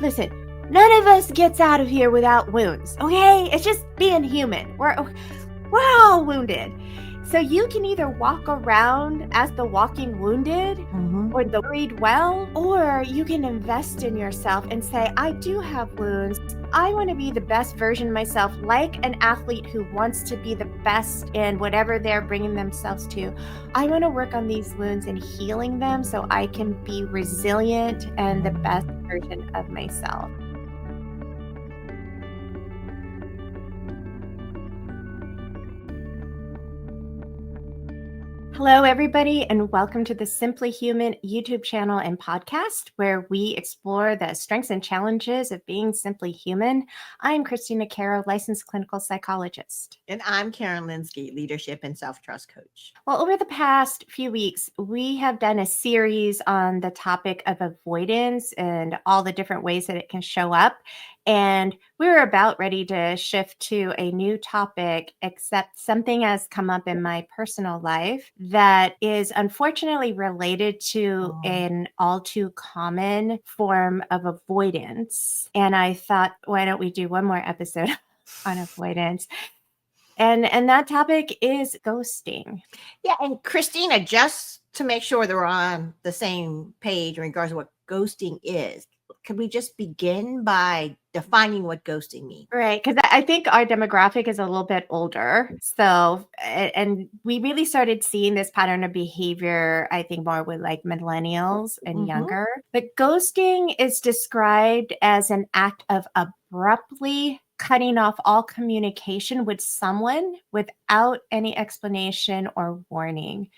Listen, none of us gets out of here without wounds, okay? It's just being human. We're all wounded. So you can either walk around as the walking wounded or the worried well, or you can invest in yourself and say, I do have wounds. I want to be the best version of myself, like an athlete who wants to be the best in whatever they're bringing themselves to. I want to work on these wounds and healing them so I can be resilient and the best version of myself. Hello, everybody, and welcome to the Simply Human YouTube channel and podcast, where we explore the strengths and challenges of being simply human. I'm Christina Caro, licensed clinical psychologist. And I'm Karen Linsky, leadership and self-trust coach. Well, over the past few weeks, we have done a series on the topic of avoidance and all the different ways that it can show up. And we're about ready to shift to a new topic, except something has come up in my personal life that is unfortunately related to an all too common form of avoidance. And I thought, why don't we do one more episode on avoidance? And that topic is ghosting. Yeah, and Christina, just to make sure that we're on the same page in regards to what ghosting is, could we just begin by defining what ghosting means? Right, because I think our demographic is a little bit older. So, and we really started seeing this pattern of behavior, I think, more with like millennials and younger. But ghosting is described as an act of abruptly cutting off all communication with someone without any explanation or warning.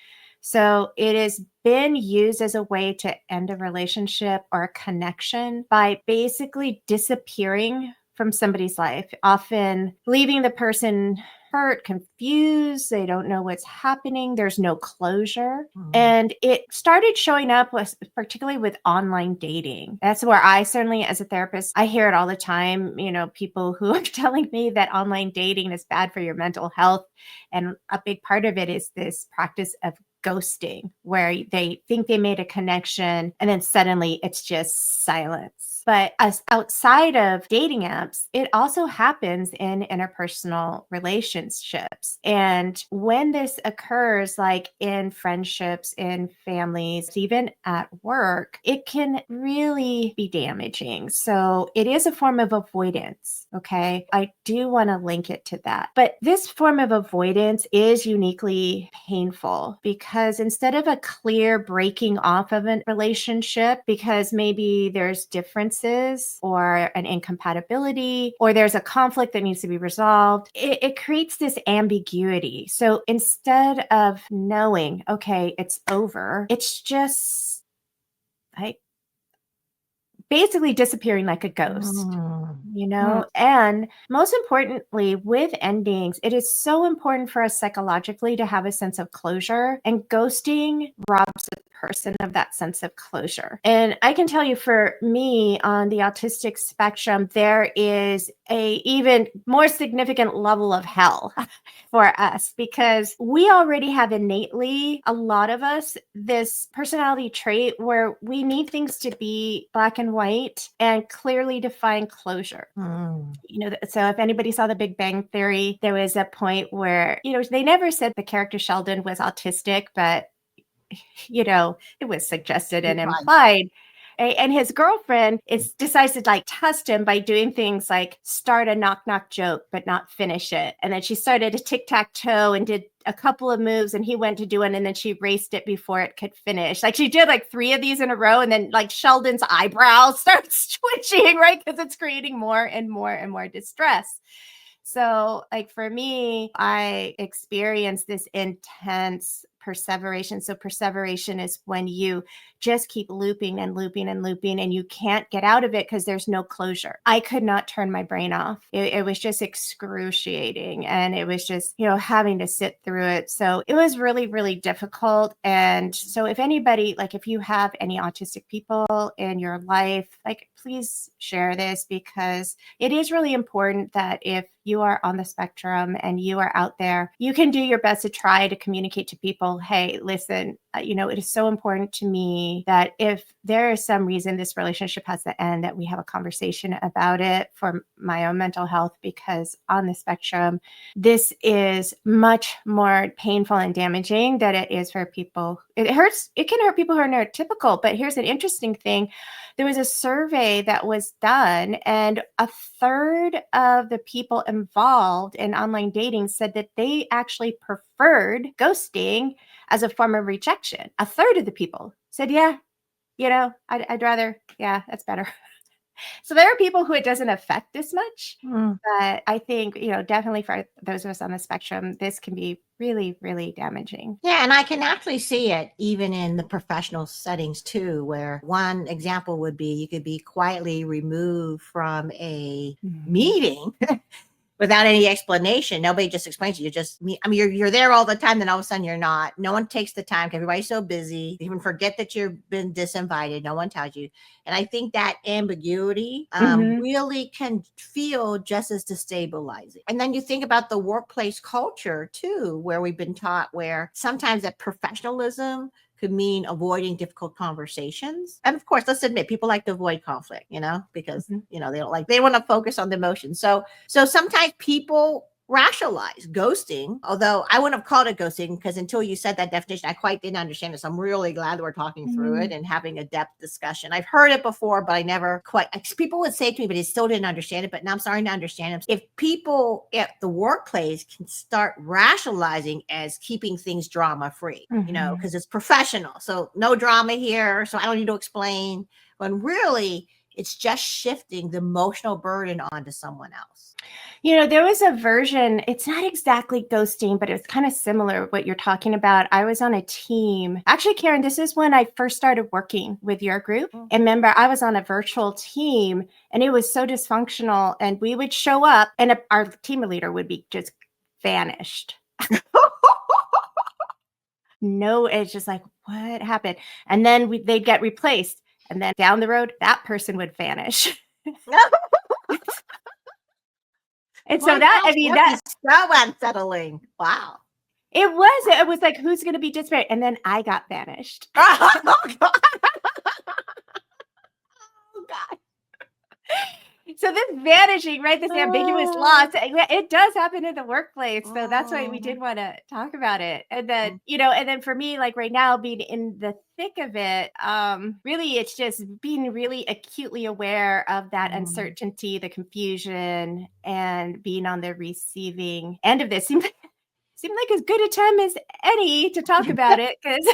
So it has been used as a way to end a relationship or a connection by basically disappearing from somebody's life, often leaving the person hurt, confused. They don't know what's happening. There's no closure. And it started showing up particularly with online dating. That's where I certainly, as a therapist, I hear it all the time. You know, people who are telling me that online dating is bad for your mental health. And a big part of it is this practice of ghosting, where they think they made a connection and then suddenly it's just silence. But as outside of dating apps, it also happens in interpersonal relationships. And when this occurs, like in friendships, in families, even at work, it can really be damaging. So it is a form of avoidance. Okay. I do want to link it to that. But this form of avoidance is uniquely painful because instead of a clear breaking off of a relationship, because maybe there's differences or an incompatibility, or there's a conflict that needs to be resolved, it creates this ambiguity. So instead of knowing, okay, it's over, it's just like basically disappearing like a ghost, you know? And most importantly, with endings, it is so important for us psychologically to have a sense of closure, and ghosting robs the person of that sense of closure. And I can tell you, for me on the autistic spectrum, there is a even more significant level of hell for us, because we already have innately, a lot of us, this personality trait where we need things to be black and white and clearly define closure. You know, so if anybody saw The Big Bang Theory, there was a point where, you know, they never said the character Sheldon was autistic, but, you know, it was suggested and implied. And his girlfriend decides to like test him by doing things like start a knock knock joke, but not finish it. And then she started a tic-tac-toe and did a couple of moves, and he went to do it, and then she erased it before it could finish. Like she did like 3 of these in a row, and then like Sheldon's eyebrows starts twitching, right? Because it's creating more and more and more distress. So like for me, I experienced this intense perseveration. So perseveration is when you just keep looping and looping and looping, and you can't get out of it because there's no closure. I could not turn my brain off. It was just excruciating, and it was just, you know, having to sit through it. So it was really, really difficult. And so if anybody, like if you have any autistic people in your life, like please share this, because it is really important that if you are on the spectrum and you are out there, you can do your best to try to communicate to people, hey, listen, you know, it is so important to me me that if there is some reason this relationship has to end, that we have a conversation about it for my own mental health, because on the spectrum, this is much more painful and damaging than it is for people. It can hurt people who are neurotypical, but here's an interesting thing. There was a survey that was done, and a third of the people involved in online dating said that they actually preferred ghosting as a form of rejection. A third of the people said, yeah, I'd rather, yeah, that's better. So there are people who it doesn't affect as much, but I think, definitely for those of us on the spectrum, this can be really, really damaging. Yeah, and I can actually see it even in the professional settings too, where one example would be you could be quietly removed from a meeting without any explanation. Nobody just explains to you. You're there all the time, then all of a sudden you're not. No one takes the time because everybody's so busy. You even forget that you've been disinvited. No one tells you. And I think that ambiguity really can feel just as destabilizing. And then you think about the workplace culture too, where we've been taught where sometimes that professionalism could mean avoiding difficult conversations. And of course, let's admit, people like to avoid conflict, because, they want to focus on the emotions. So sometimes people rationalize ghosting, although I wouldn't have called it ghosting because until you said that definition, I quite didn't understand it. So I'm really glad that we're talking through it and having a depth discussion. I've heard it before, but I never quite, people would say to me, but I still didn't understand it. But now I'm starting to understand it. If people at the workplace can start rationalizing as keeping things drama free, because it's professional. So no drama here. So I don't need to explain. When really, it's just shifting the emotional burden onto someone else. There was a version, it's not exactly ghosting, but it's kind of similar what you're talking about. I was on a team. Actually, Karen, this is when I first started working with your group. And remember, I was on a virtual team and it was so dysfunctional. And we would show up and our team leader would be just vanished. No, it's just like, what happened? And then they'd get replaced. And then down the road, that person would vanish. And so that's so unsettling. Wow. It was like, who's going to be disparate? And then I got vanished. Oh, God. Oh, God. So this vanishing, right? This ambiguous loss, it does happen in the workplace. So that's why we did want to talk about it. And then, and then for me, like right now, being in the thick of it, really, it's just being really acutely aware of that uncertainty, the confusion, and being on the receiving end of this. Seemed like as good a time as any to talk about it, because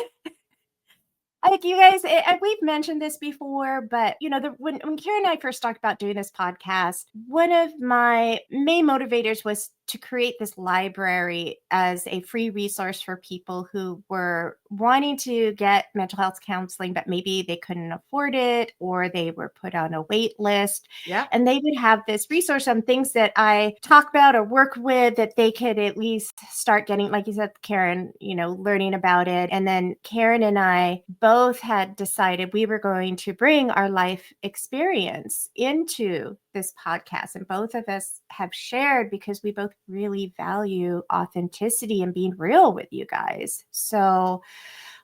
like you guys, we've mentioned this before, but when Karen and I first talked about doing this podcast, one of my main motivators was to create this library as a free resource for people who were wanting to get mental health counseling, but maybe they couldn't afford it or they were put on a wait list. Yeah. And they would have this resource on things that I talk about or work with that they could at least start getting, like you said, Karen, learning about it. And then Karen and I both had decided we were going to bring our life experience into this podcast. And both of us have shared because we both really value authenticity and being real with you guys. So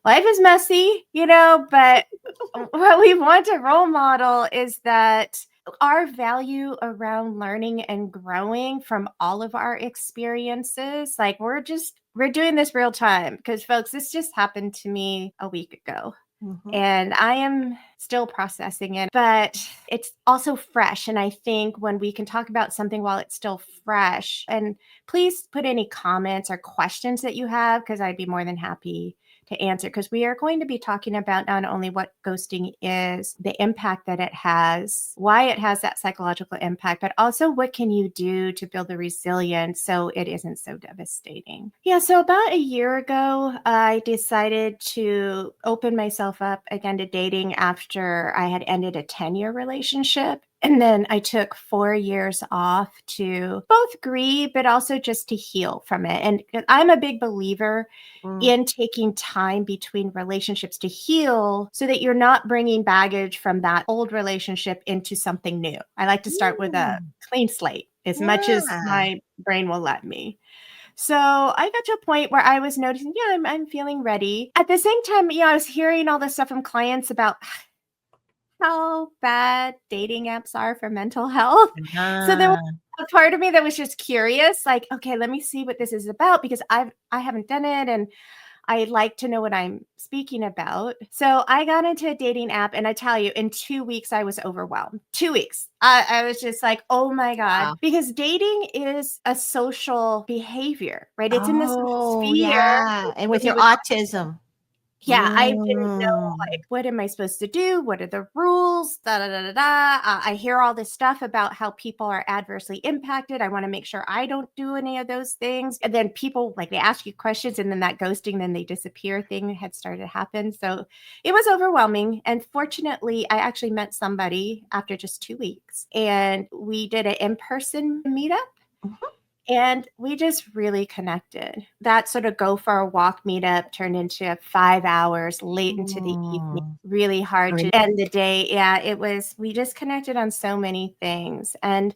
life is messy, but what we want to role model is that our value around learning and growing from all of our experiences, like we're doing this real time because folks, this just happened to me a week ago. And I am still processing it, but it's also fresh. And I think when we can talk about something while it's still fresh, and please put any comments or questions that you have, because I'd be more than happy to answer, because we are going to be talking about not only what ghosting is, the impact that it has, why it has that psychological impact, but also what can you do to build the resilience so it isn't so devastating. Yeah, so about a year ago, I decided to open myself up again to dating after I had ended a 10-year relationship. And then I took 4 years off to both grieve, but also just to heal from it. And I'm a big believer in taking time between relationships to heal so that you're not bringing baggage from that old relationship into something new. I like to start with a clean slate as much as my brain will let me. So I got to a point where I was noticing, yeah, I'm feeling ready. At the same time, I was hearing all this stuff from clients about how bad dating apps are for mental health. So there was Ah, a part of me that was just curious, like, okay, let me see what this is about because I haven't done it and I like to know what I'm speaking about. So I got into a dating app, and I tell you, in 2 weeks, I was overwhelmed. 2 weeks. I was just like, oh my God. wow. Because dating is a social behavior, right? It's in the social Oh, sphere yeah. for And with somebody your with autism. yeah, I didn't know, Mm. like, what am I supposed to do? What are the rules? Da da da da da. I hear all this stuff about how people are adversely impacted. I want to make sure I don't do any of those things. And then people, like, they ask you questions, and then that ghosting, then they disappear thing had started to happen. So it was overwhelming. And fortunately, I actually met somebody after just 2 weeks, and we did an in-person meetup. Mhm. And we just really connected. That sort of go for a walk meetup turned into 5 hours late into the evening, Mm. really hard Great. to end the day. Yeah, we just connected on so many things. And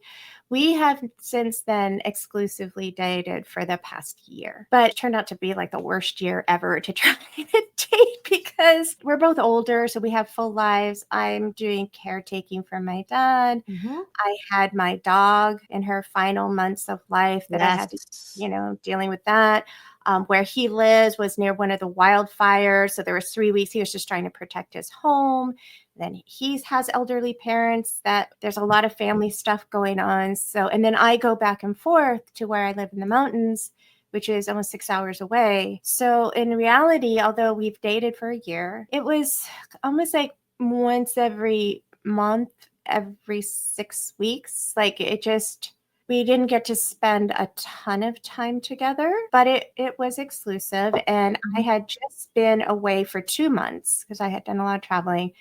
we have since then exclusively dated for the past year, but it turned out to be like the worst year ever to try to date because we're both older. So we have full lives. I'm doing caretaking for my dad. Mhm. I had my dog in her final months of life that I had to, Yes. dealing with that. Where he lives was near one of the wildfires. So there was 3 weeks he was just trying to protect his home. Then he has elderly parents that there's a lot of family stuff going on. So, and then I go back and forth to where I live in the mountains, which is almost 6 hours away. So in reality, although we've dated for a year, it was almost like once every month, every 6 weeks. Like it just, we didn't get to spend a ton of time together, but it was exclusive. And I Mhm. had just been away for 2 months because I had done a lot of traveling.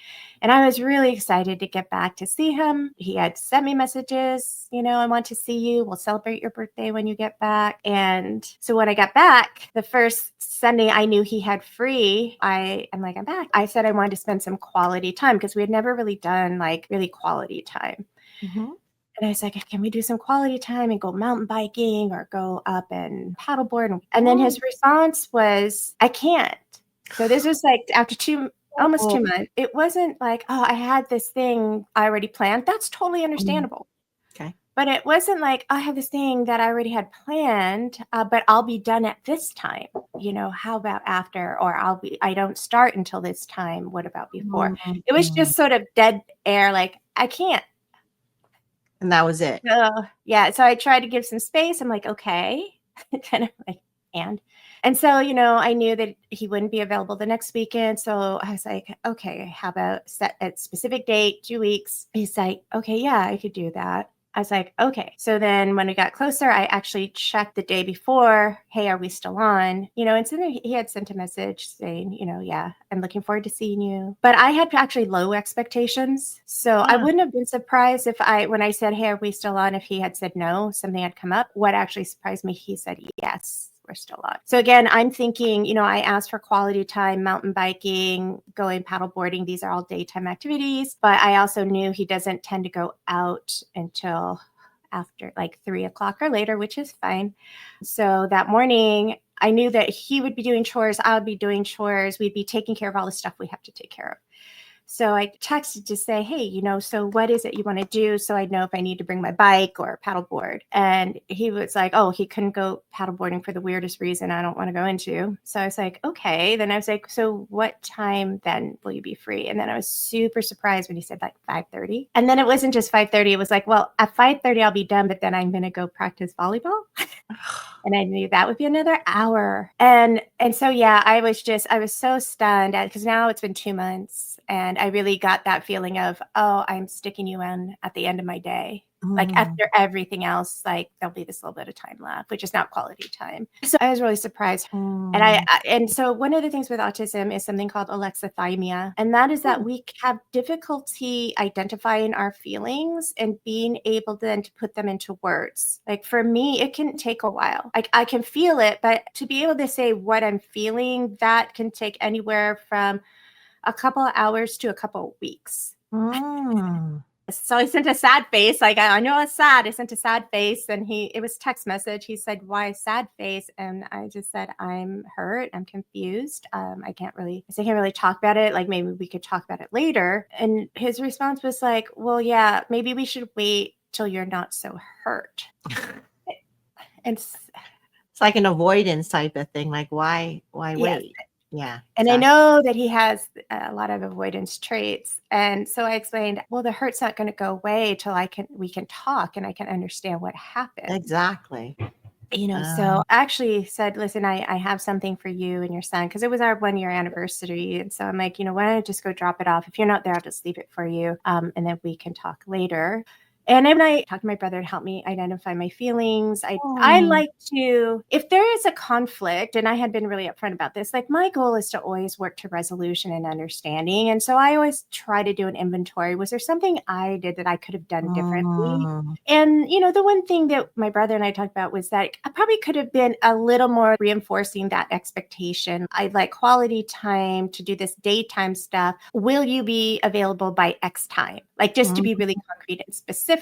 And I was really excited to get back to see him. He had sent me messages, I want to see you. We'll celebrate your birthday when you get back. And so when I got back, the first Sunday I knew he had free, I'm like, I'm back. I said I wanted to spend some quality time because we had never really done like really quality time. Mhm. And I was like, can we do some quality time and go mountain biking or go up and paddleboard? And then Mm. his response was, I can't. So this was like after almost Oh. 2 months. It wasn't like, oh, I had this thing I already planned. That's totally Mm. understandable. Okay. But it wasn't like, I have this thing that I already had planned, but I'll be done at this time. How about after? Or I don't start until this time. What about before? It was Mhm. just sort of dead air, like, I can't. And that was it. So, yeah, so I tried to give some space. I'm like, okay, kind of like, and. And so, I knew that he wouldn't be available the next weekend. So I was like, okay, how about set a specific date, 2 weeks? He's like, okay, yeah, I could do that. I was like, okay. So then when we got closer, I actually checked the day before, hey, are we still on? And so then he had sent a message saying, yeah, I'm looking forward to seeing you. But I had actually low expectations. So I Ah. wouldn't have been surprised when I said, hey, are we still on? If he had said no, something had come up. What actually surprised me, he said, yes, we're still on. So again, I'm thinking, I asked for quality time, mountain biking, going paddle boarding. These are all daytime activities. But I also knew he doesn't tend to go out until after like 3 o'clock or later, which is fine. So that morning, I knew that he would be doing chores. I would be doing chores. We'd be taking care of all the stuff we have to take care of. So I texted to say, hey, so what is it you want to do? So I'd know if I need to bring my bike or paddleboard. And he was like, oh, he couldn't go paddleboarding for the weirdest reason I don't want to go into. So I was like, okay. Then I was like, so what time then will you be free? And then I was super surprised when he said like 5:30. And then it wasn't just 5:30. It was like, well, at 5:30 I'll be done, but then I'm going to go practice volleyball. And I knew that would be another hour. And so yeah, I was so stunned because now it's been 2 months and I really got that feeling of, oh, I'm sticking you in at the end of my day. Like Mm. after everything else, like there'll be this little bit of time left, which is not quality time. So I was really surprised. Mm. And so one of the things with autism is something called alexithymia, and that is that Mm. we have difficulty identifying our feelings and being able then to put them into words. Like for me, it can take a while. Like I can feel it, but to be able to say what I'm feeling, that can take anywhere from a couple of hours to a couple of weeks. Mm. So I sent a sad face. Like, I know it's sad. I sent a sad face, and it was text message. He said, "Why sad face?" And I just said, "I'm hurt. I'm confused. I can't really talk about it. Like, maybe we could talk about it later." And his response was like, "Well, yeah, maybe we should wait till you're not so hurt." And It's like an avoidance type of thing. Like, why yes. wait? Yeah. And I know that he has a lot of avoidance traits. And so I explained, well, the hurt's not going to go away till we can talk and I can understand what happened. Exactly. So I actually said, listen, I have something for you and your son, because it was our 1 year anniversary. And so I'm like, why don't I just go drop it off? If you're not there, I'll just leave it for you. And then we can talk later. And then I talked to my brother to help me identify my feelings. I like to, if there is a conflict, and I had been really upfront about this, like my goal is to always work to resolution and understanding. And so I always try to do an inventory. Was there something I did that I could have done differently? And, the one thing that my brother and I talked about was that I probably could have been a little more reinforcing that expectation. I'd like quality time to do this daytime stuff. Will you be available by X time? Like, just to be really concrete and specific.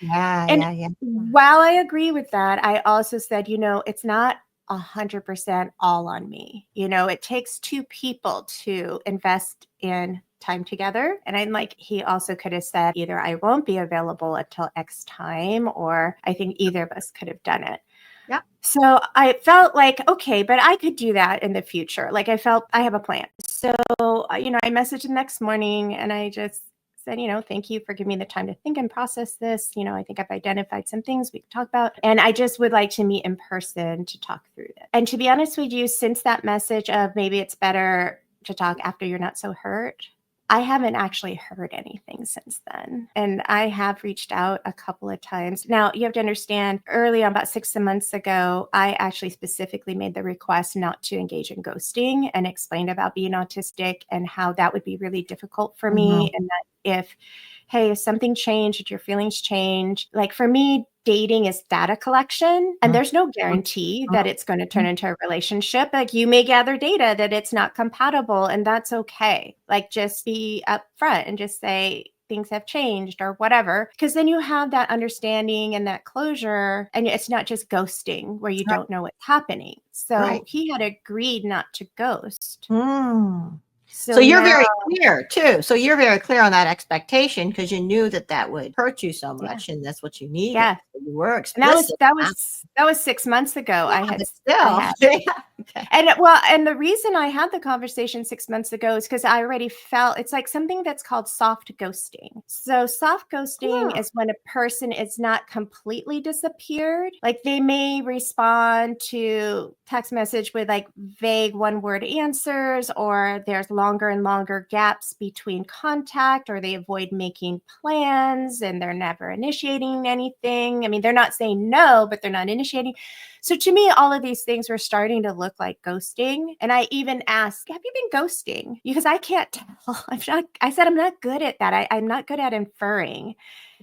Yeah. While I agree with that, I also said, it's not 100% all on me. It takes two people to invest in time together. And I'm like, he also could have said either I won't be available until X time, or I think either of us could have done it. Yep. So I felt like, okay, but I could do that in the future. Like, I felt I have a plan. So, I messaged the next morning and I just said, thank you for giving me the time to think and process this. I think I've identified some things we could talk about. And I just would like to meet in person to talk through it. And to be honest with you, since that message of maybe it's better to talk after you're not so hurt, I haven't actually heard anything since then. And I have reached out a couple of times. Now, you have to understand, early on, about 6 months ago, I actually specifically made the request not to engage in ghosting and explained about being autistic and how that would be really difficult for me. And that if something changed, if your feelings change, like for me, dating is data collection, and there's no guarantee that it's going to turn into a relationship. Like, you may gather data that it's not compatible, and that's okay. Like, just be upfront and just say things have changed or whatever, because then you have that understanding and that closure, and it's not just ghosting where you don't know what's happening. So he had agreed not to ghost. So you're very clear too. So you're very clear on that expectation because you knew that would hurt you so much, and that's what you needed. Yeah, so you were explicit. And that was 6 months ago. Okay. And the reason I had the conversation 6 months ago is because I already felt it's like something that's called soft ghosting. So soft ghosting is when a person is not completely disappeared. Like, they may respond to text message with like vague one-word answers, or there's longer and longer gaps between contact, or they avoid making plans and they're never initiating anything. I mean, they're not saying no, but they're not initiating. So to me, all of these things were starting to look like ghosting. And I even asked, have you been ghosting? Because I can't tell. I said, I'm not good at that. I'm not good at inferring.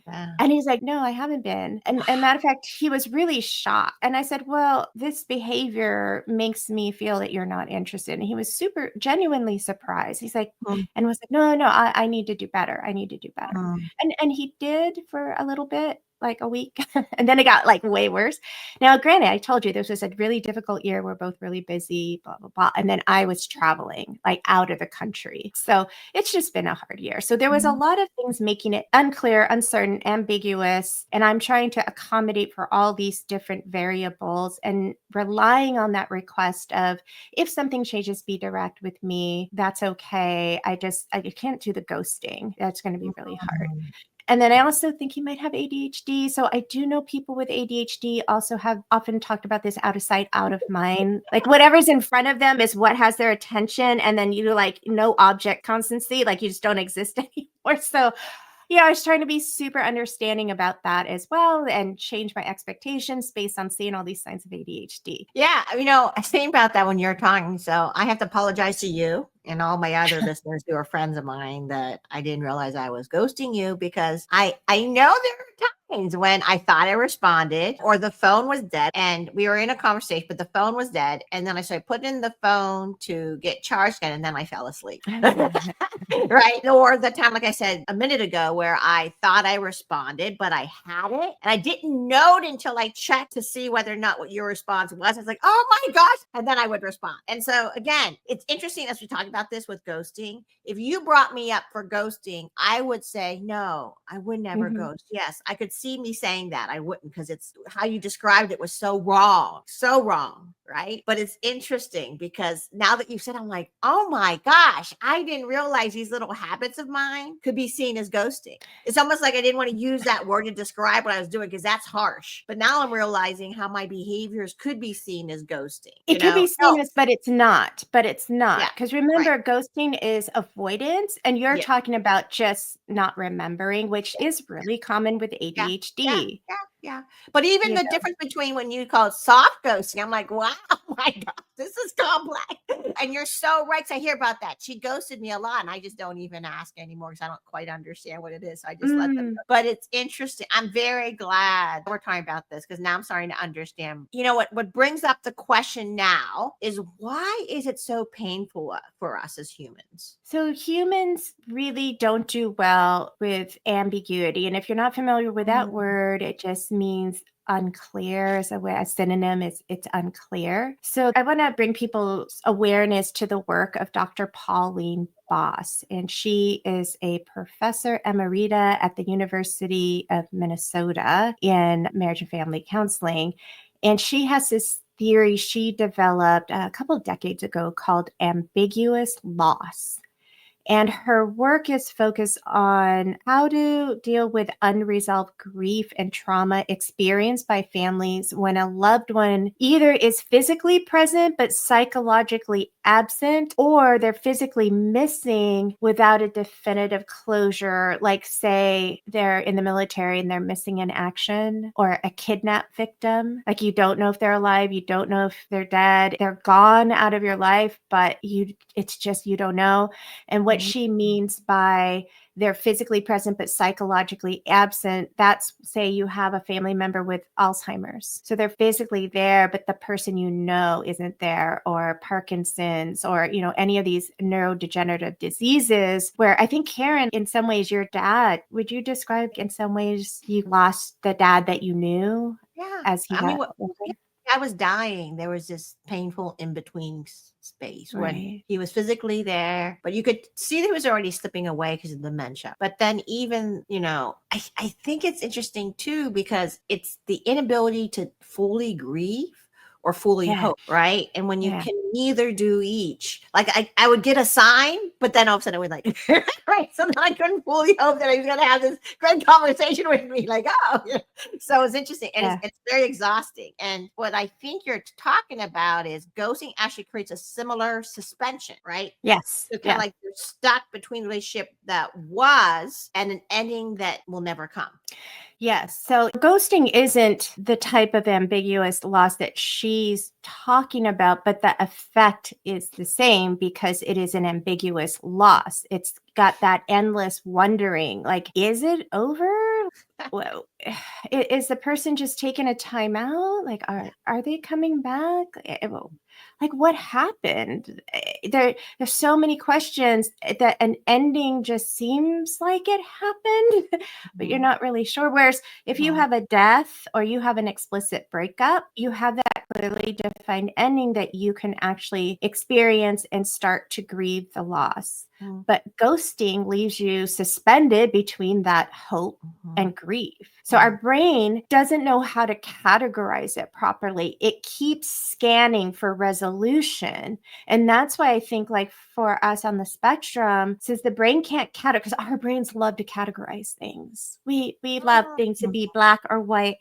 Yeah. And he's like, no, I haven't been. And matter of fact, he was really shocked. And I said, well, this behavior makes me feel that you're not interested. And he was super genuinely surprised. He's like, and was like, no, I need to do better. I need to do better. And he did for a little bit, like a week. And then it got like way worse. Now, granted, I told you this was a really difficult year. We're both really busy, blah, blah, blah. And then I was traveling like out of the country. So it's just been a hard year. So there was a lot of things making it unclear, uncertain, ambiguous. And I'm trying to accommodate for all these different variables and relying on that request of, if something changes, be direct with me. That's okay. I can't do the ghosting. That's going to be really hard. And then I also think he might have ADHD. So I do know people with ADHD also have often talked about this out of sight, out of mind. Like, whatever's in front of them is what has their attention. And then you like no object constancy, like you just don't exist anymore. So yeah, I was trying to be super understanding about that as well and change my expectations based on seeing all these signs of ADHD. Yeah, I think about that when you're talking. So I have to apologize to you and all my other listeners who are friends of mine that I didn't realize I was ghosting you, because I know there are times when I thought I responded or the phone was dead and we were in a conversation, but the phone was dead. And then I started putting in the phone to get charged again, and then I fell asleep. Right. Or the time, like I said a minute ago, where I thought I responded, but I hadn't. And I didn't know it until I checked to see whether or not what your response was. I was like, oh my gosh. And then I would respond. And so, again, it's interesting as we talk about this with ghosting. If you brought me up for ghosting, I would say, no, I would never ghost. Yes, I could see me saying that. I wouldn't, because it's how you described it was so wrong. So wrong. Right. But it's interesting because now that you've said, I'm like, oh my gosh, I didn't realize these little habits of mine could be seen as ghosting. It's almost like I didn't want to use that word to describe what I was doing because that's harsh. But now I'm realizing how my behaviors could be seen as ghosting. It could be seen as, but it's not. Yeah. Because Right. remember, ghosting is avoidance, and you're Yeah. talking about just not remembering, which is really common with Yeah. ADHD. Yeah. But even You the know? difference between when you call it soft ghosting, I'm like, wow, my God, this is complex. And you're so right. 'Cause I hear about that. She ghosted me a lot, and I just don't even ask anymore because I don't quite understand what it is. So I just let them go. But it's interesting. I'm very glad we're talking about this because now I'm starting to understand. You know what brings up the question now is, why is it so painful for us as humans? So humans really don't do well with ambiguity. And if you're not familiar with that word, it just means unclear. As a synonym is it's unclear. So I want to bring people's awareness to the work of Dr. Pauline Boss. And she is a professor emerita at the University of Minnesota in marriage and family counseling. And she has this theory she developed a couple of decades ago called ambiguous loss. And her work is focused on how to deal with unresolved grief and trauma experienced by families when a loved one either is physically present but psychologically absent, or they're physically missing without a definitive closure. Like, say, they're in the military and they're missing in action, or a kidnap victim. Like, you don't know if they're alive, you don't know if they're dead, they're gone out of your life, but it's just you don't know. And what she means by they're physically present but psychologically absent, that's, say you have a family member with Alzheimer's. So they're physically there, but the person you know isn't there, or Parkinson's, or, any of these neurodegenerative diseases, where I think, Karen, in some ways, your dad, would you describe in some ways you lost the dad that you knew as he got older? I was dying. There was this painful in-between space when he was physically there, but you could see that he was already slipping away because of dementia. But then even, I think it's interesting too, because it's the inability to fully grieve or fully hope, right? And when you can neither do each, like I would get a sign, but then all of a sudden I would like, right? So then I couldn't fully hope that he was going to have this great conversation with me. Like, oh, yeah. So it's interesting. And it's very exhausting. And what I think you're talking about is ghosting actually creates a similar suspension, right? Yes. So kind of like you're stuck between the relationship that was and an ending that will never come. Yes. So ghosting isn't the type of ambiguous loss that she's talking about, but the effect is the same because it is an ambiguous loss. It's got that endless wondering, like, is it over? Well, is the person just taking a time out? Like, are they coming back? Like, what happened? There's so many questions that an ending just seems like it happened, but you're not really sure. Whereas if you have a death or you have an explicit breakup, you have that clearly defined ending that you can actually experience and start to grieve the loss. But ghosting leaves you suspended between that hope and grief. So our brain doesn't know how to categorize it properly. It keeps scanning for resolution. And that's why I think, like, for us on the spectrum, since the brain can't categorize, because our brains love to categorize things. We love things to be black or white.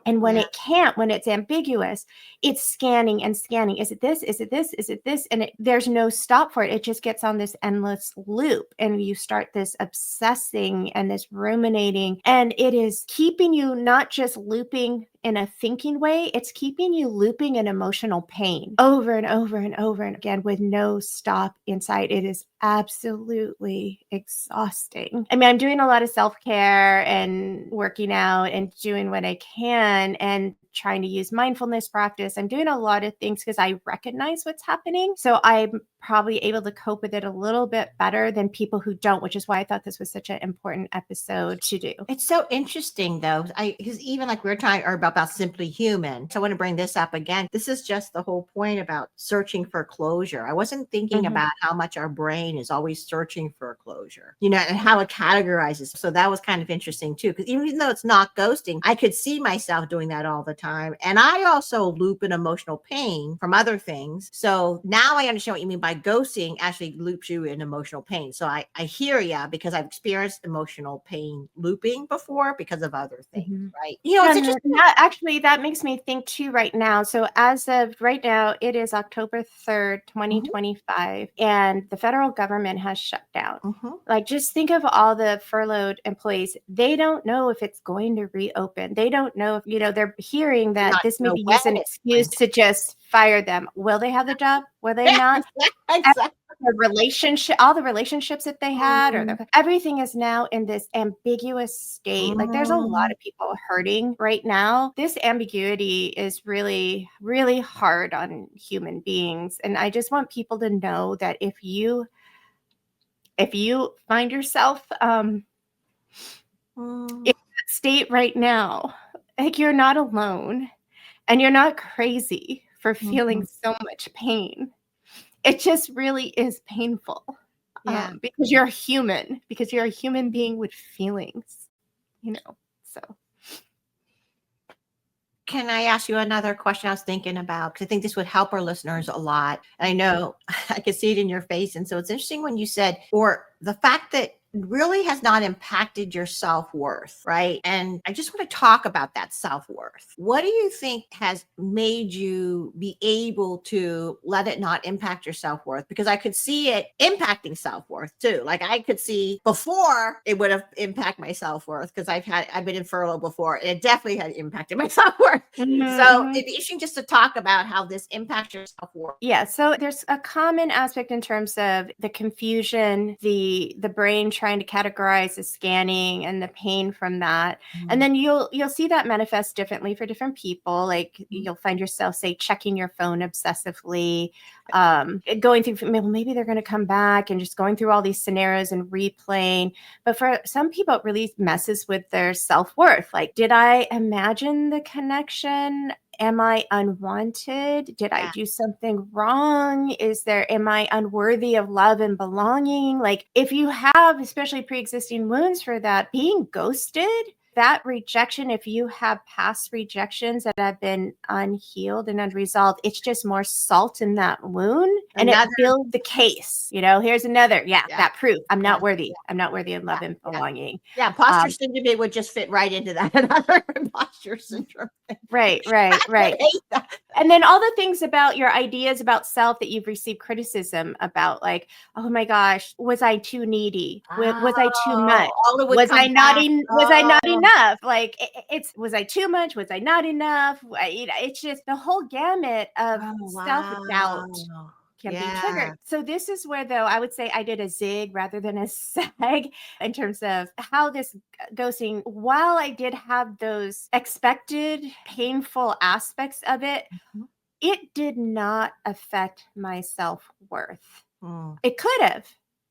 And when it can't, when it's ambiguous, it's scanning and scanning. Is it this? Is it this? Is it this? And there's no stop for it. It just gets on this endless loop. And you start this obsessing and this ruminating. And it is keeping you not just looping in a thinking way, it's keeping you looping in emotional pain over and over and over and again with no stop inside. It is absolutely exhausting. I mean, I'm doing a lot of self-care and working out and doing what I can and trying to use mindfulness practice. I'm doing a lot of things because I recognize what's happening. So I'm probably able to cope with it a little bit better than people who don't, which is why I thought this was such an important episode to do. It's so interesting though. Because even like we were talking about simply human. So I want to bring this up again. This is just the whole point about searching for closure. I wasn't thinking about how much our brain is always searching for closure, and how it categorizes. So that was kind of interesting too. Because even though it's not ghosting, I could see myself doing that all the time. And I also loop in emotional pain from other things. So now I understand what you mean by ghosting actually loops you in emotional pain. So I hear you, because I've experienced emotional pain looping before because of other things, right? It's interesting. Actually, that makes me think too right now. So as of right now, it is October 3rd, 2025, and the federal government has shut down. Like, just think of all the furloughed employees. They don't know if it's going to reopen. They don't know if, they're hearing that this may be used as an excuse to just fire them. Will they have the job? Will they not? Exactly. All the relationships that they had, or everything is now in this ambiguous state. Like, there's a lot of people hurting right now. This ambiguity is really, really hard on human beings. And I just want people to know that if you find yourself in that state right now, like, you're not alone and you're not crazy for feeling so much pain. It just really is painful. Because you're human, because you're a human being with feelings, so. Can I ask you another question I was thinking about? Because I think this would help our listeners a lot. And I know I could see it in your face. And so it's interesting when you said, or the fact that really has not impacted your self-worth, right? And I just want to talk about that self-worth. What do you think has made you be able to let it not impact your self-worth? Because I could see it impacting self-worth too. Like, I could see before it would have impacted my self-worth, because I've been in furlough before, and it definitely had impacted my self-worth. So it'd be interesting just to talk about how this impacts your self-worth. Yeah, so there's a common aspect in terms of the confusion, the brain trying to categorize the scanning and the pain from that. And then you'll see that manifest differently for different people. Like, you'll find yourself, say, checking your phone obsessively, going through, maybe they're going to come back, and just going through all these scenarios and replaying. But for some people, it really messes with their self-worth. Like, did I imagine the connection? Am I unwanted? Did I do something wrong? Am I unworthy of love and belonging? Like, if you have especially pre-existing wounds for that, being ghosted, that rejection, if you have past rejections that have been unhealed and unresolved, it's just more salt in that wound, and it builds the case. Here's another, that proof I'm not worthy. I'm not worthy of love and belonging. Imposter syndrome would just fit right into that. Another imposter syndrome. Right. And then all the things about your ideas about self that you've received criticism about, like, oh my gosh, was I too needy? Was I too much? Was I not enough? Like, was I too much? Was I not enough? It's just the whole gamut of self-doubt can be triggered. So this is where, though, I would say I did a zig rather than a sag in terms of how this ghosting, while I did have those expected painful aspects of it, it did not affect my self-worth. It could have,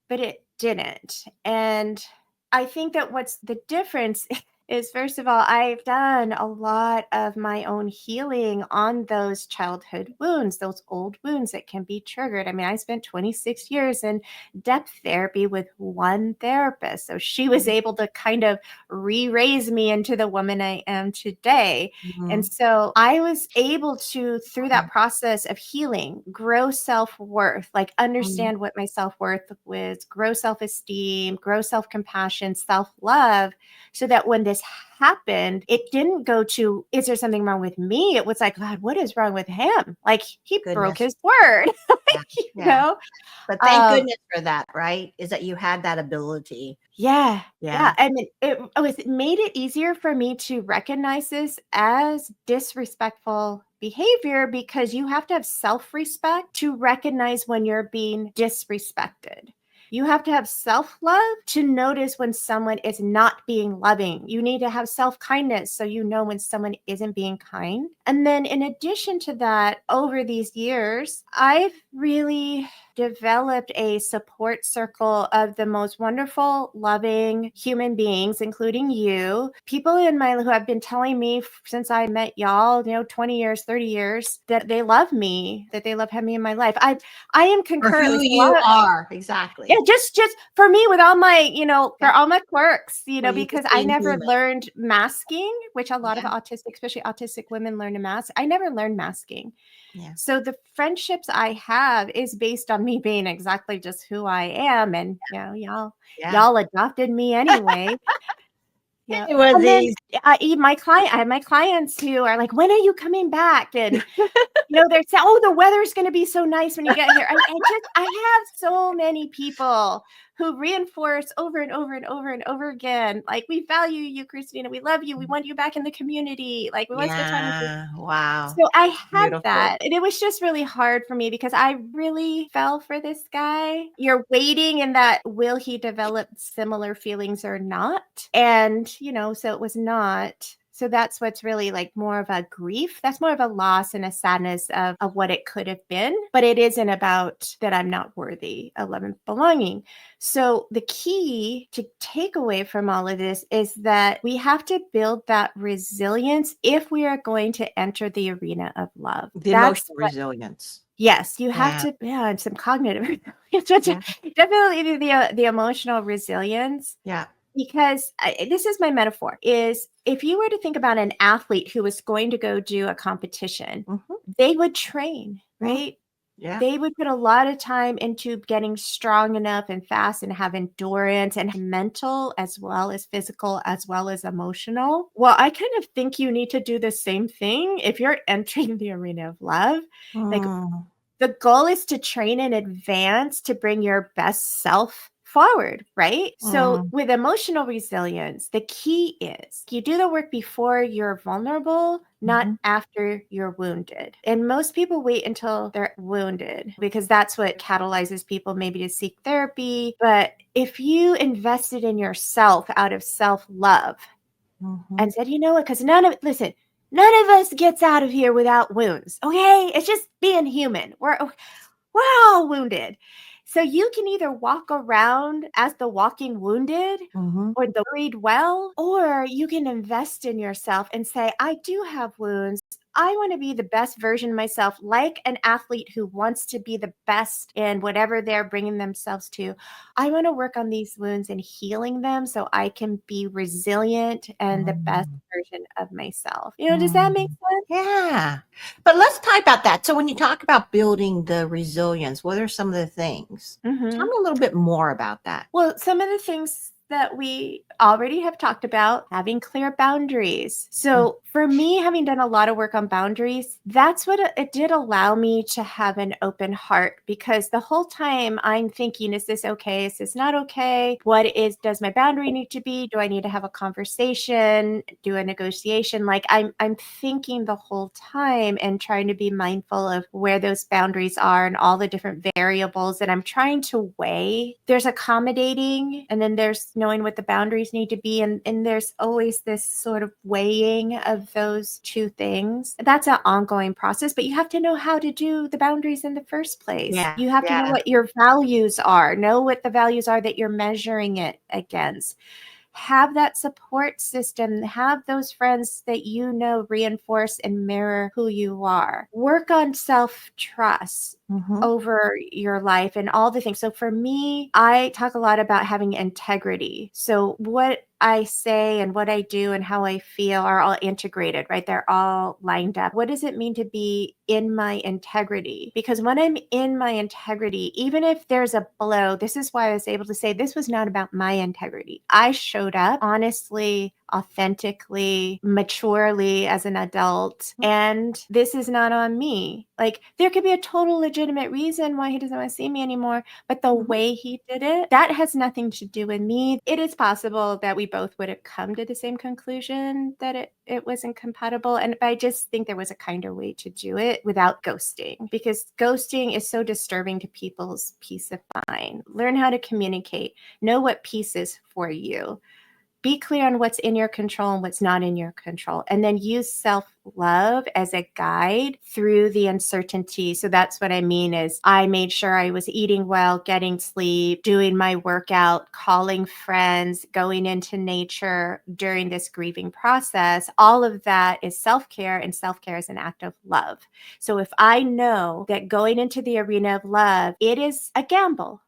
but it didn't. And I think that what's the difference is, first of all, I've done a lot of my own healing on those childhood wounds, those old wounds that can be triggered. I mean, I spent 26 years in depth therapy with one therapist. So she was able to kind of re-raise me into the woman I am today. And so I was able to, through that process of healing, grow self-worth, like understand what my self-worth was, grow self-esteem, grow self-compassion, self-love, so that when this happened, it didn't go to, is there something wrong with me? It was like, God, what is wrong with him? Like, he broke his word. you know? But thank goodness for that, right? Is that you had that ability. Yeah. I mean, it made it easier for me to recognize this as disrespectful behavior, because you have to have self-respect to recognize when you're being disrespected. You have to have self-love to notice when someone is not being loving. You need to have self-kindness so you know when someone isn't being kind. And then in addition to that, over these years, I've really developed a support circle of the most wonderful, loving human beings, including you. People in my who have been telling me since I met y'all, 20 years, 30 years, that they love me, that they love having me in my life. I am For who concurrently you are. Exactly. yeah, just for me with all my, for Yeah. all my quirks, Well, you because just I being never human. learned masking, which a lot of Yeah. autistic, especially autistic women learn to mask. I never learned masking. Yeah. So the friendships I have is based on me being exactly just who I am. And y'all Yeah. y'all adopted me anyway. Yeah. It was And then easy. I have my clients who are like, when are you coming back? And they're saying, "Oh, the weather's going to be so nice when you get here." I have so many people who reinforce over and over and over and over again, like, "We value you, Christina. We love you. We want you back in the community. Like, we want to spend time with you." Yeah. Wow. So I had Beautiful. that, and it was just really hard for me because I really fell for this guy. You're waiting in that, will he develop similar feelings or not? And, so it was not. So that's what's really like more of a grief. That's more of a loss and a sadness of what it could have been. But it isn't about that I'm not worthy of love and belonging. So the key to take away from all of this is that we have to build that resilience if we are going to enter the arena of love. The That's emotional what, resilience. yes, you have Yeah. to, and some cognitive resilience, which Yeah. definitely the emotional resilience. Yeah. Because this is my metaphor, is if you were to think about an athlete who was going to go do a competition, Mhm. they would train, Mhm. right? Yeah. They would put a lot of time into getting strong enough and fast and have endurance and mental as well as physical as well as emotional. Well, I kind of think you need to do the same thing if you're entering the arena of love. Like, Mm. the goal is to train in advance to bring your best self forward, right? So, Mm. with emotional resilience, the key is you do the work before you're vulnerable, not Mhm. after you're wounded. And most people wait until they're wounded because that's what catalyzes people maybe to seek therapy. But if you invested in yourself out of self love Mhm. and said, you know what, because none of us gets out of here without wounds. Okay. It's just being human. We're all wounded. So you can either walk around as the walking wounded Mhm. or the buried well, or you can invest in yourself and say, I do have wounds. I want to be the best version of myself, like an athlete who wants to be the best in whatever they're bringing themselves to. I want to work on these wounds and healing them so I can be resilient and the best Mm. version of myself. Does that make Mm. sense? Yeah. But let's talk about that. So when you talk about building the resilience, what are some of the things? Tell Mm-hmm. me a little bit more about that. Well, some of the things that we already have talked about, having clear boundaries. Mm. So, for me, having done a lot of work on boundaries, that's what it did allow me to have an open heart because the whole time I'm thinking, is this okay? Is this not okay? Does my boundary need to be? Do I need to have a conversation? Do a negotiation? Like I'm thinking the whole time and trying to be mindful of where those boundaries are and all the different variables that I'm trying to weigh. There's accommodating and then there's knowing what the boundaries need to be. And there's always this sort of weighing of those two things. That's an ongoing process, but you have to know how to do the boundaries in the first place. Yeah. You have to know Yeah. what your values are, know what the values are that you're measuring it against. Have that support system, have those friends that reinforce and mirror who you are. Work on self-trust Mhm. over your life and all the things. So for me, I talk a lot about having integrity. So what I say and what I do and how I feel are all integrated, right? They're all lined up. What does it mean to be in my integrity? Because when I'm in my integrity, even if there's a blow, this is why I was able to say this was not about my integrity. I showed up honestly, authentically, maturely as an adult. And this is not on me. Like, there could be a total legitimate reason why he doesn't want to see me anymore, but the way he did it, that has nothing to do with me. It is possible that we both would have come to the same conclusion that it wasn't compatible. And I just think there was a kinder way to do it without ghosting, because ghosting is so disturbing to people's peace of mind. Learn how to communicate, know what peace is for you. Be clear on what's in your control and what's not in your control. And then use self-love as a guide through the uncertainty. So that's what I mean is I made sure I was eating well, getting sleep, doing my workout, calling friends, going into nature during this grieving process. All of that is self-care, and self-care is an act of love. So if I know that going into the arena of love, it is a gamble.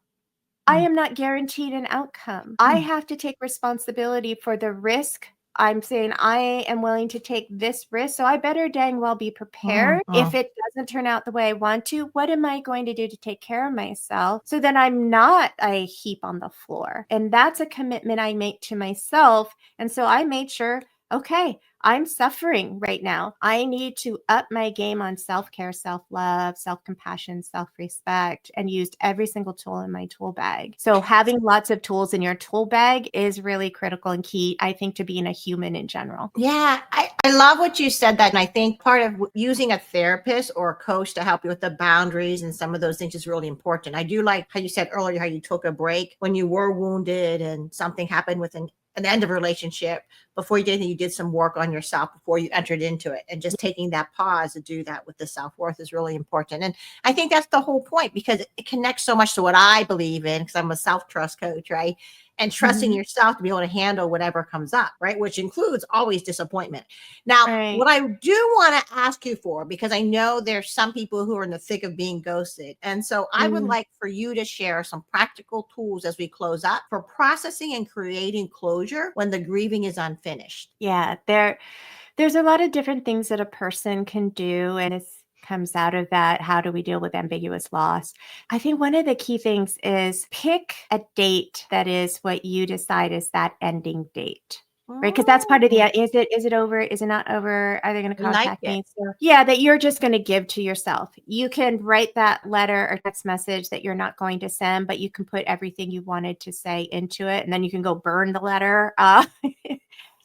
I am not guaranteed an outcome. I have to take responsibility for the risk. I'm saying I am willing to take this risk, so I better dang well be prepared. If it doesn't turn out the way I want to, what am I going to do to take care of myself so that I'm not a heap on the floor? And that's a commitment I make to myself. And so I made sure, okay, I'm suffering right now. I need to up my game on self-care, self-love, self-compassion, self-respect, and used every single tool in my tool bag. So having lots of tools in your tool bag is really critical and key, I think, to being a human in general. Yeah, I love what you said that. And I think part of using a therapist or a coach to help you with the boundaries and some of those things is really important. I do like how you said earlier, how you took a break when you were wounded and something happened with an end of a relationship. Before you did anything, you did some work on yourself before you entered into it. And just taking that pause to do that with the self-worth is really important. And I think that's the whole point, because it connects so much to what I believe in, because I'm a self-trust coach, right? And trusting yourself to be able to handle whatever comes up, right? Which includes always disappointment. Now, what I do want to ask you for, because I know there's some people who are in the thick of being ghosted. And so I would like for you to share some practical tools as we close up for processing and creating closure when the grieving is unfinished. Yeah, there's a lot of different things that a person can do, and it's comes out of that. How do we deal with ambiguous loss? I think one of the key things is pick a date that is what you decide is that ending date. Right. Because that's part of the, is it over? Is it not over? Are they going to contact me? So yeah, that you're just going to give to yourself. You can write that letter or text message that you're not going to send, but you can put everything you wanted to say into it. And then you can go burn the letter.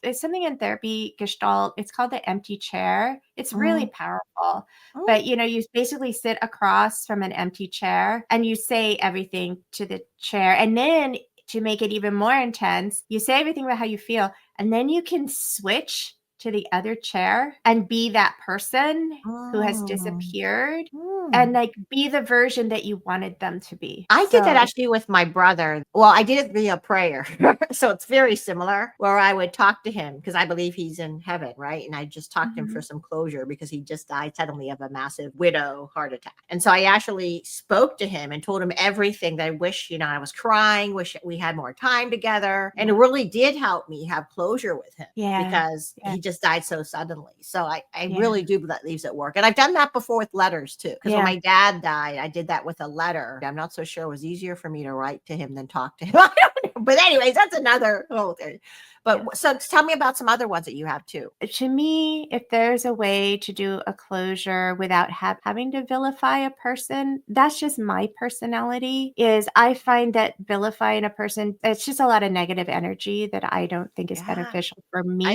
There's something in therapy, Gestalt, it's called the empty chair. It's really powerful. But, you basically sit across from an empty chair and you say everything to the chair. And then to make it even more intense, you say everything about how you feel. And then you can switch to the other chair and be that person who has disappeared and like be the version that you wanted them to be. I did that actually with my brother. Well, I did it via prayer. So it's very similar, where I would talk to him because I believe he's in heaven, right? And I just talked to him for some closure because he just died suddenly of a massive widow heart attack. And so I actually spoke to him and told him everything that I wish, I was crying, wish we had more time together. And it really did help me have closure with him because he just died so suddenly. So I really do believe that leaves it work. And I've done that before with letters too. Because when my dad died, I did that with a letter. I'm not so sure it was easier for me to write to him than talk to him. I don't know. But anyways, that's another whole thing. But so tell me about some other ones that you have too. To me, if there's a way to do a closure without having to vilify a person, that's just my personality. Is I find that vilifying a person, it's just a lot of negative energy that I don't think is beneficial for me.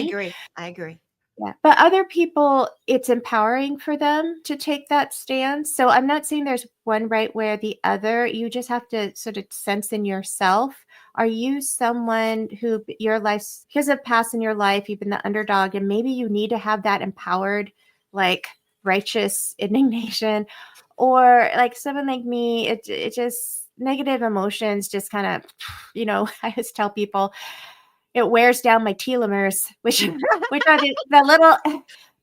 I agree. Yeah. But other people, it's empowering for them to take that stance. So I'm not saying there's one right way or the other. You just have to sort of sense in yourself. Are you someone who your life, because of past in your life, you've been the underdog, and maybe you need to have that empowered, like righteous indignation, or like someone like me, it just negative emotions just kind of, I just tell people, it wears down my telomeres, which are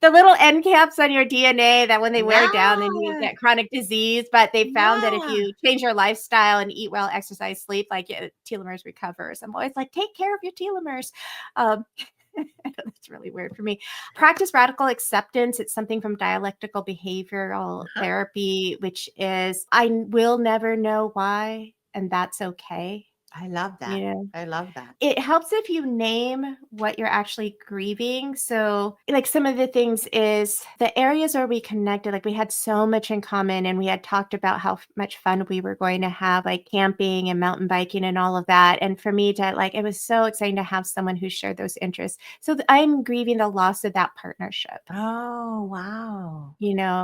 the little end caps on your DNA that when they wear down, then you get chronic disease. But they found that if you change your lifestyle and eat well, exercise, sleep, like telomeres recovers. I'm always like, take care of your telomeres. That's really weird for me. Practice radical acceptance. It's something from dialectical behavioral therapy, which is I will never know why, and that's okay. I love that. You know, I love that. it helps if you name what you're actually grieving. So, like, some of the things is the areas where we connected, like we had so much in common and we had talked about how much fun we were going to have, like camping and mountain biking and all of that. And for me to like, it was so exciting to have someone who shared those interests. So I'm grieving the loss of that partnership, Oh, wow.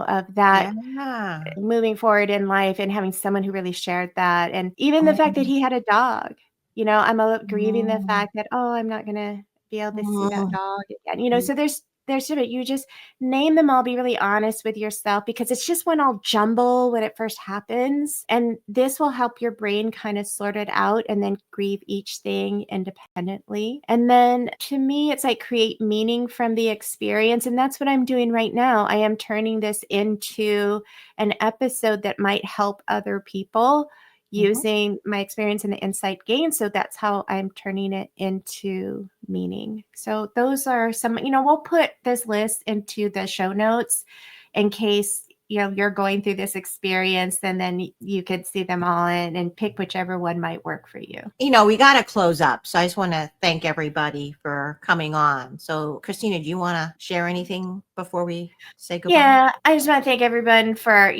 of that Yeah. moving forward in life and having someone who really shared that. And even the fact that Mhm. he had a dog, I'm grieving the Mhm. fact that, oh, I'm not going to be able to see that Mhm. dog again. So there's sort of, you just name them all, be really honest with yourself, because it's just when all jumble when it first happens. And this will help your brain kind of sort it out and then grieve each thing independently. And then to me, it's like create meaning from the experience. And that's what I'm doing right now. I am turning this into an episode that might help other people Mhm. using my experience and the insight gained. So that's how I'm turning it into meaning. So those are some, we'll put this list into the show notes in case you're going through this experience, and then you could see them all and pick whichever one might work for you. We got to close up. So I just want to thank everybody for coming on. So, Christina, do you want to share anything before we say goodbye? Yeah, I just want to thank everyone for,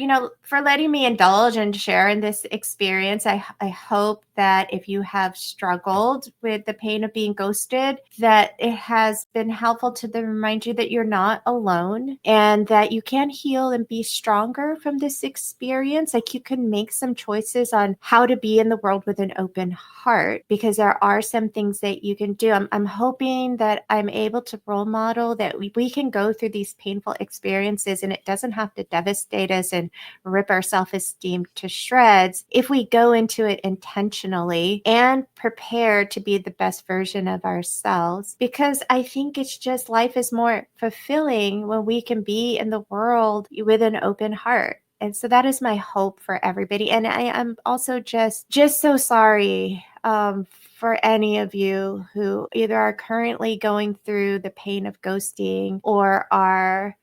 for letting me indulge and share in this experience. I hope that if you have struggled with the pain of being ghosted, that it has been helpful to remind you that you're not alone and that you can heal and be stronger from this experience. Like, you can make some choices on how to be in the world with an open heart, because there are some things that you can do. I'm hoping that I'm able to role model that we can go through these painful experiences and it doesn't have to devastate us and rip our self-esteem to shreds if we go into it intentionally and prepared to be the best version of ourselves. Because I think it's just, life is more fulfilling when we can be in the world with an open heart. And so that is my hope for everybody. And I am also just so sorry for any of you who either are currently going through the pain of ghosting or are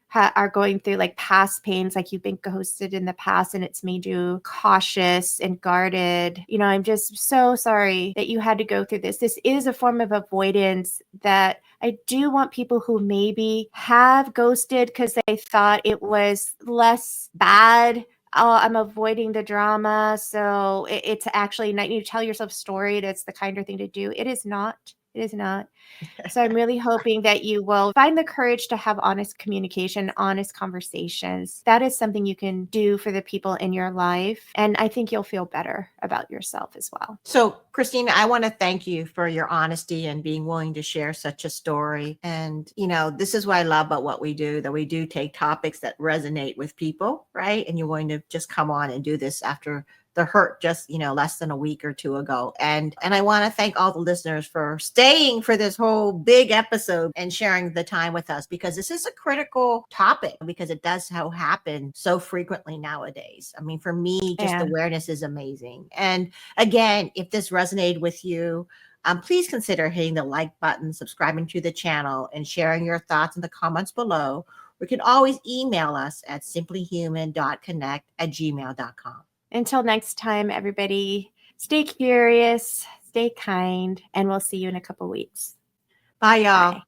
going through like past pains, like you've been ghosted in the past and it's made you cautious and guarded. I'm just so sorry that you had to go through this. This is a form of avoidance that I do want people who maybe have ghosted because they thought it was less bad. Oh, I'm avoiding the drama. So it's actually not, you tell yourself a story. That's the kinder thing to do. It is not. It is not. So I'm really hoping that you will find the courage to have honest communication, honest conversations. That is something you can do for the people in your life. And I think you'll feel better about yourself as well. So, Christina, I want to thank you for your honesty and being willing to share such a story. And, this is what I love about what we do, that we do take topics that resonate with people, right? And you're going to just come on and do this after the hurt just, less than a week or two ago. And I want to thank all the listeners for staying for this whole big episode and sharing the time with us, because this is a critical topic, because it does happen so frequently nowadays. I mean, for me, just awareness is amazing. And again, if this resonated with you, please consider hitting the like button, subscribing to the channel, and sharing your thoughts in the comments below. You can always email us at simplyhuman.connect@gmail.com. Until next time, everybody, stay curious, stay kind, and we'll see you in a couple weeks. Bye, y'all. Bye.